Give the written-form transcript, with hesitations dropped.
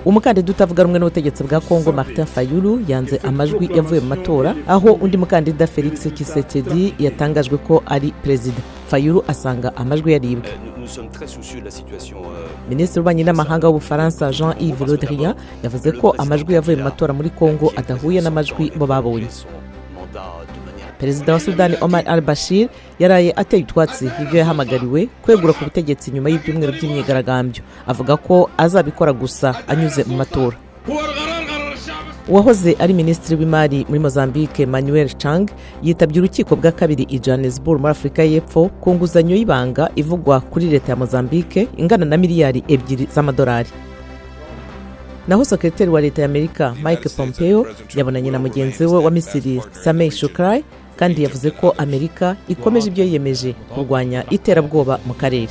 umukandida utavuga rumwe n'ubutegetsi bwa Kongo Martin Fayulu yanze amajwi yavuye mu matora aho undi mukandida Felix Tshisekedi yatangajwe ko ari perezida. Fayulu asanga amajwi yaribwe. Minisitiri w'ububanyi n'amahanga w'Ubufaransa Jean-Yves Le Drian yavuze ko amajwi yavuye mu matora muri Kongo adahuye n'amajwi bo babonye. Perezida wa Sudani Omar al-Bashir yaraye ateye utwatsi ibyo yahamagariwe kwegura ku butegetsi nyuma y'ibyumweru by'imyigaragambyo, avuga ko azabikora gusa anyuze mu matora. Uwahoze ari minisitiri w'imari muri Mozambique Manuel Chang yitabye urukiko bwa kabiri i Johannesburg muri Afurika y'Epfo ku nguzanyo y'ibanga ivugwa kuri leta ya Mozambique ingana na miliyari 2 z'amadolari. Naho sekretari wa leta ya Amerika Mike Pompeo yabonanye na mugenzi we wa Misiri Sameh Shoukry kandi yavuze ko Amerika ikomeje ibyo yiyemeje kurwanya iterabwoba mu karere.